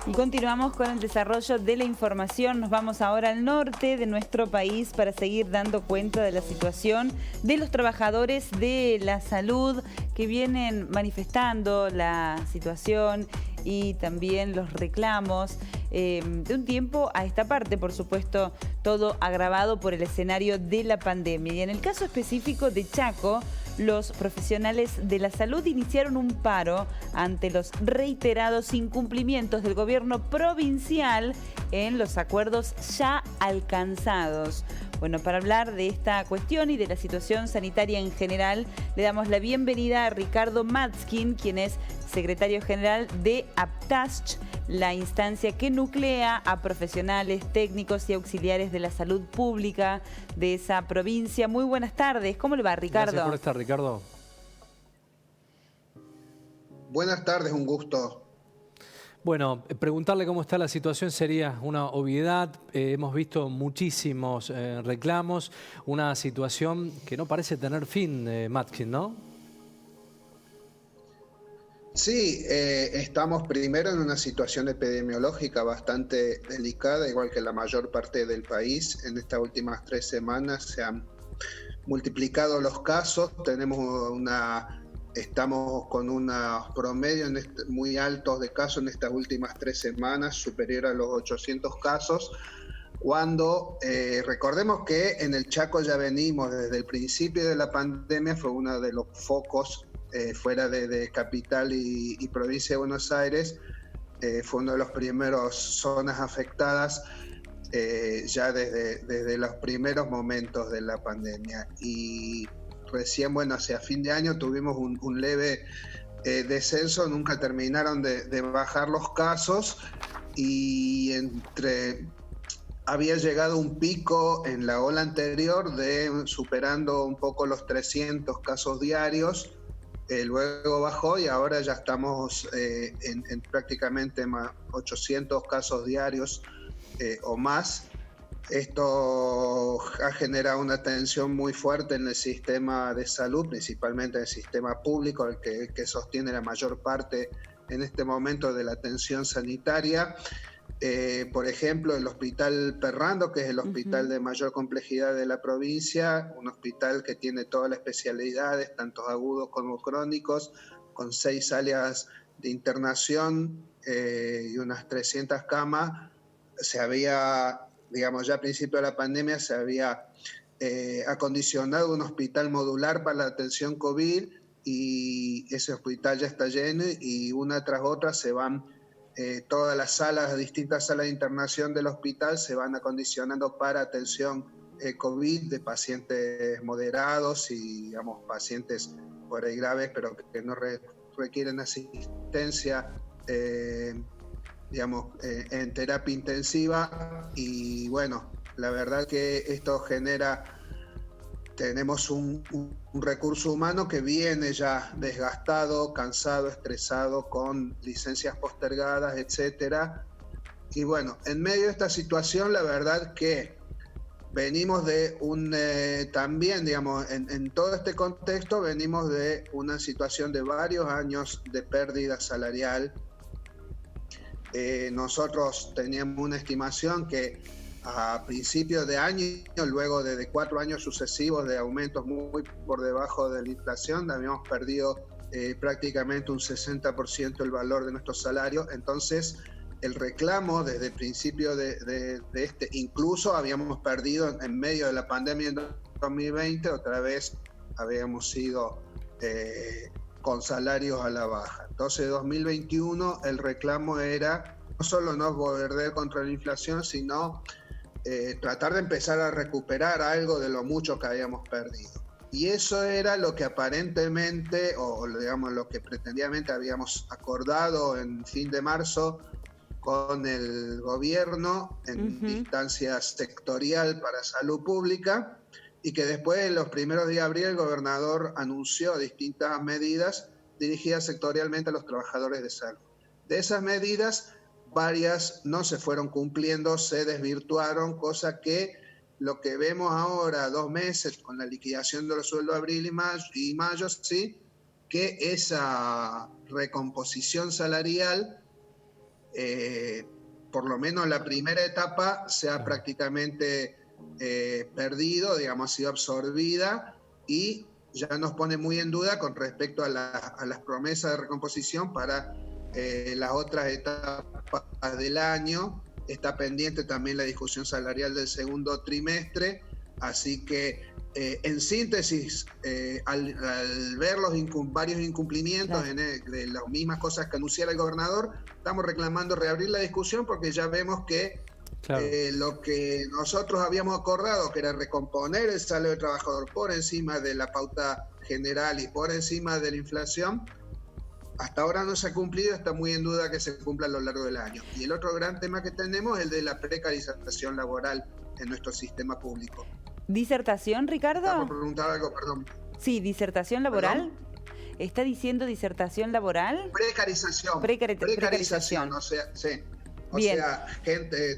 Y continuamos con el desarrollo de la información. Nos vamos ahora al norte de nuestro país para seguir dando cuenta de la situación de los trabajadores de la salud que vienen manifestando la situación y también los reclamos de un tiempo a esta parte, por supuesto, todo agravado por el escenario de la pandemia. Y en el caso específico de Chaco, los profesionales de la salud iniciaron un paro ante los reiterados incumplimientos del gobierno provincial en los acuerdos ya alcanzados. Bueno, para hablar de esta cuestión y de la situación sanitaria en general, le damos la bienvenida a Ricardo Matskin, quien es secretario general de APTASCH, la instancia que nuclea a profesionales, técnicos y auxiliares de la salud pública de esa provincia. Muy buenas tardes. ¿Cómo le va, Ricardo? Gracias por estar, Ricardo. Buenas tardes, un gusto. Bueno, preguntarle cómo está la situación sería una obviedad. Hemos visto muchísimos reclamos, una situación que no parece tener fin, Matskin, ¿no? Sí, estamos primero en una situación epidemiológica bastante delicada, igual que la mayor parte del país. En estas últimas 3 semanas se han multiplicado los casos, estamos con unos promedios muy altos de casos en estas últimas 3 semanas, superior a los 800 casos, cuando recordemos que en el Chaco ya venimos desde el principio de la pandemia, fue uno de los focos fuera de capital y provincia de Buenos Aires, fue uno de los primeros zonas afectadas ya desde los primeros momentos de la pandemia. Y recién, bueno, hacia fin de año tuvimos un leve descenso, nunca terminaron de bajar los casos y había llegado un pico en la ola anterior superando un poco los 300 casos diarios. Luego bajó y ahora ya estamos en prácticamente 800 casos diarios o más. Esto ha generado una tensión muy fuerte en el sistema de salud, principalmente en el sistema público, el que sostiene la mayor parte en este momento de la atención sanitaria. Por ejemplo, el Hospital Perrando, que es el hospital de mayor complejidad de la provincia, un hospital que tiene todas las especialidades, tanto agudos como crónicos, con 6 áreas de internación y unas 300 camas. Se había, digamos, ya a principio de la pandemia, se había acondicionado un hospital modular para la atención COVID y ese hospital ya está lleno y una tras otra se van todas las distintas salas de internación del hospital se van acondicionando para atención COVID de pacientes moderados y, digamos, pacientes por ahí graves, pero que no requieren asistencia, en terapia intensiva. Y bueno, la verdad que esto tenemos un recurso humano que viene ya desgastado, cansado, estresado, con licencias postergadas, etcétera. Y bueno, en medio de esta situación, la verdad que venimos de también, digamos, en todo este contexto, venimos de una situación de varios años de pérdida salarial. Nosotros teníamos una estimación que a principios de año, luego de 4 años sucesivos de aumentos muy por debajo de la inflación, habíamos perdido prácticamente un 60% el valor de nuestro salario. Entonces, el reclamo desde el principio de incluso habíamos perdido en medio de la pandemia en 2020, otra vez habíamos ido con salarios a la baja. Entonces, 2021 el reclamo era no solo no volver contra la inflación, sino tratar de empezar a recuperar algo de lo mucho que habíamos perdido. Y eso era lo que aparentemente, o digamos lo que pretendidamente habíamos acordado en fin de marzo con el gobierno en instancia sectorial para salud pública, y que después en los primeros días de abril el gobernador anunció distintas medidas dirigidas sectorialmente a los trabajadores de salud. De esas medidas, varias no se fueron cumpliendo, se desvirtuaron, cosa que lo que vemos ahora, 2 meses, con la liquidación de los sueldos de abril y mayo, sí, que esa recomposición salarial por lo menos la primera etapa se ha prácticamente perdido, digamos, ha sido absorbida, y ya nos pone muy en duda con respecto a las promesas de recomposición para las otras etapas del año. Está pendiente también la discusión salarial del segundo trimestre, así que en síntesis, al ver los varios incumplimientos de las mismas cosas que anunciara el gobernador, estamos reclamando reabrir la discusión, porque ya vemos que lo que nosotros habíamos acordado, que era recomponer el salario del trabajador por encima de la pauta general y por encima de la inflación, hasta ahora no se ha cumplido. Está muy en duda que se cumpla a lo largo del año. Y el otro gran tema que tenemos es el de la precarización laboral en nuestro sistema público. ¿Disertación, Ricardo? ¿Está por preguntar algo? Perdón. Sí, ¿disertación laboral? ¿Perdón? ¿Está diciendo disertación laboral? Precarización. Precarización. O sea, sí. O Bien. sea,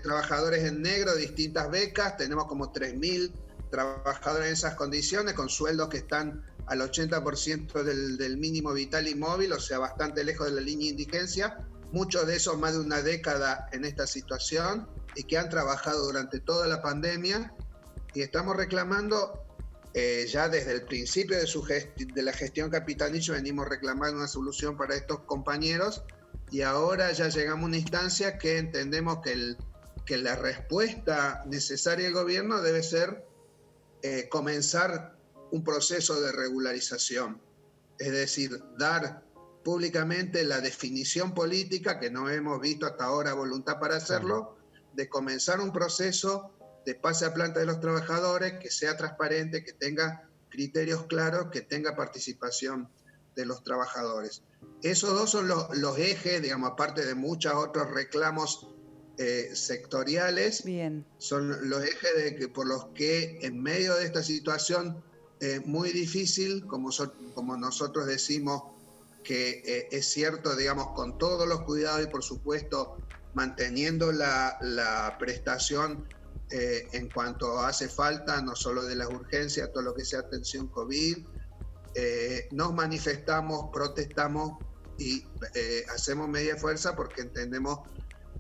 trabajadores en negro, distintas becas. Tenemos como 3.000 trabajadores en esas condiciones, con sueldos que están al 80% del mínimo vital y móvil, o sea, bastante lejos de la línea de indigencia. Muchos de esos más de una década en esta situación y que han trabajado durante toda la pandemia. Y estamos reclamando, ya desde el principio de la gestión Capitanich, venimos reclamando una solución para estos compañeros, y ahora ya llegamos a una instancia que entendemos que la respuesta necesaria del gobierno debe ser comenzar un proceso de regularización, es decir, dar públicamente la definición política, que no hemos visto hasta ahora voluntad para hacerlo, de comenzar un proceso de pase a planta de los trabajadores, que sea transparente, que tenga criterios claros, que tenga participación de los trabajadores. Esos dos son los ejes, digamos, aparte de muchos otros reclamos sectoriales. Bien. Son los ejes por los que en medio de esta situación muy difícil, como nosotros decimos, que es cierto, digamos, con todos los cuidados y por supuesto manteniendo la prestación en cuanto hace falta, no solo de las urgencias, todo lo que sea atención COVID, nos manifestamos, protestamos y hacemos media fuerza, porque entendemos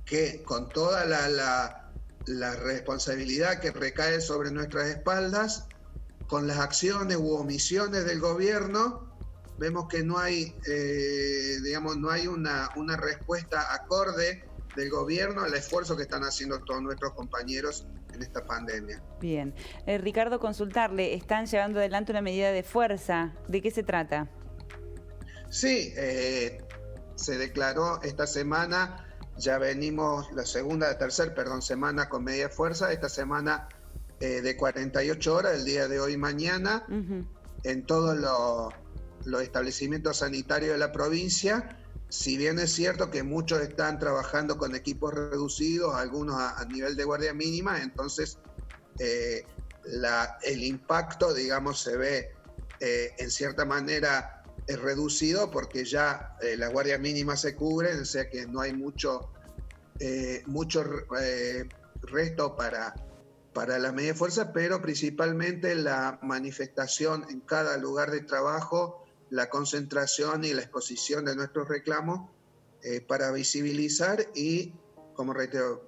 que con toda la responsabilidad que recae sobre nuestras espaldas, con las acciones u omisiones del gobierno, vemos que no hay, no hay una respuesta acorde del gobierno al esfuerzo que están haciendo todos nuestros compañeros en esta pandemia. Bien. Ricardo, consultarle, están llevando adelante una medida de fuerza. ¿De qué se trata? Sí, se declaró esta semana, ya venimos la tercera semana con medida de fuerza. Esta semana de 48 horas, el día de hoy y mañana, en todos los establecimientos sanitarios de la provincia. Si bien es cierto que muchos están trabajando con equipos reducidos, algunos a nivel de guardia mínima, entonces el impacto, digamos, se ve en cierta manera reducido, porque ya las guardias mínimas se cubren, o sea que no hay mucho resto para la medida de fuerza, pero principalmente la manifestación en cada lugar de trabajo, la concentración y la exposición de nuestros reclamos para visibilizar y, como reitero,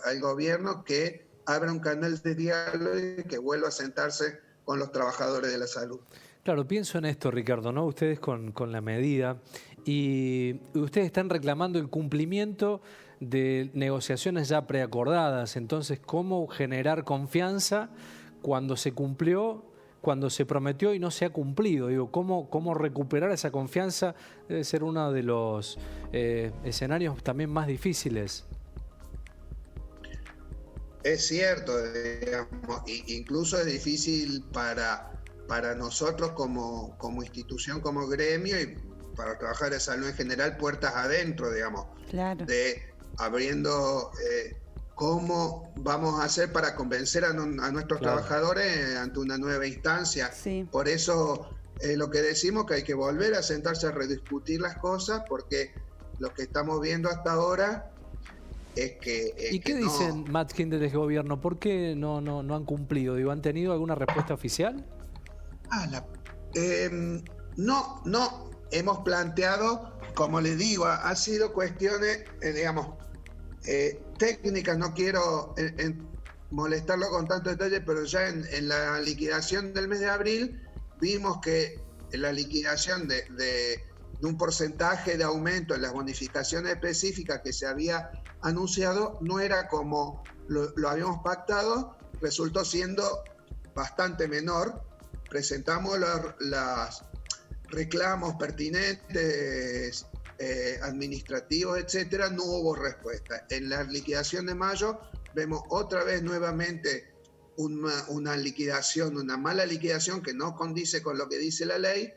al gobierno que abra un canal de diálogo y que vuelva a sentarse con los trabajadores de la salud. Claro, pienso en esto, Ricardo, ¿no? Ustedes con la medida, y ustedes están reclamando el cumplimiento de negociaciones ya preacordadas. Entonces, ¿cómo generar confianza cuando se cumplió, cuando se prometió y no se ha cumplido? Digo, ¿cómo recuperar esa confianza? Debe ser uno de los escenarios también más difíciles. Es cierto, digamos, incluso es difícil para nosotros como institución, como gremio, y para trabajar de salud en general, puertas adentro, digamos, claro, de abriendo cómo vamos a hacer para convencer a nuestros trabajadores ante una nueva instancia. Sí. Por eso lo que decimos, que hay que volver a sentarse a rediscutir las cosas, porque lo que estamos viendo hasta ahora es que... ¿Y qué dicen, Matskin, desde el gobierno? ¿Por qué no han cumplido? Digo, ¿han tenido alguna respuesta oficial? No. hemos planteado, como les digo, ha sido cuestiones, técnicas, no quiero molestarlo con tanto detalle, pero ya en la liquidación del mes de abril vimos que la liquidación de un porcentaje de aumento en las bonificaciones específicas que se había anunciado no era como lo habíamos pactado, resultó siendo bastante menor. Presentamos los reclamos pertinentes, administrativos, etcétera, no hubo respuesta. En la liquidación de mayo vemos otra vez nuevamente una liquidación, una mala liquidación que no condice con lo que dice la ley.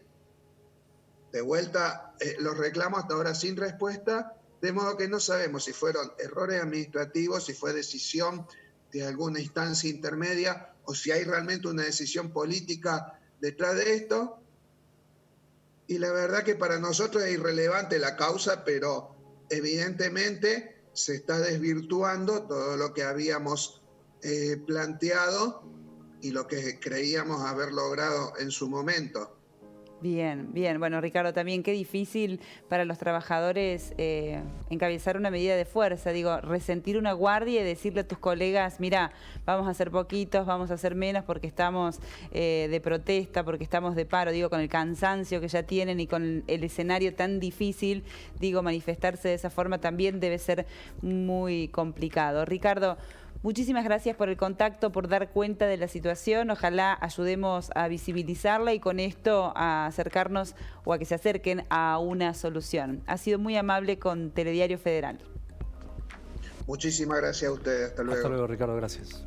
De vuelta, los reclamos hasta ahora sin respuesta, de modo que no sabemos si fueron errores administrativos, si fue decisión de alguna instancia intermedia o si hay realmente una decisión política detrás de esto. Y la verdad que para nosotros es irrelevante la causa, pero evidentemente se está desvirtuando todo lo que habíamos planteado y lo que creíamos haber logrado en su momento. Bien, bien. Bueno, Ricardo, también qué difícil para los trabajadores encabezar una medida de fuerza, digo, resentir una guardia y decirle a tus colegas, mira, vamos a hacer poquitos, vamos a hacer menos porque estamos de protesta, porque estamos de paro, digo, con el cansancio que ya tienen y con el escenario tan difícil, digo, manifestarse de esa forma también debe ser muy complicado. Ricardo, muchísimas gracias por el contacto, por dar cuenta de la situación. Ojalá ayudemos a visibilizarla y con esto a acercarnos o a que se acerquen a una solución. Ha sido muy amable con Telediario Federal. Muchísimas gracias a ustedes. Hasta luego. Hasta luego, Ricardo. Gracias.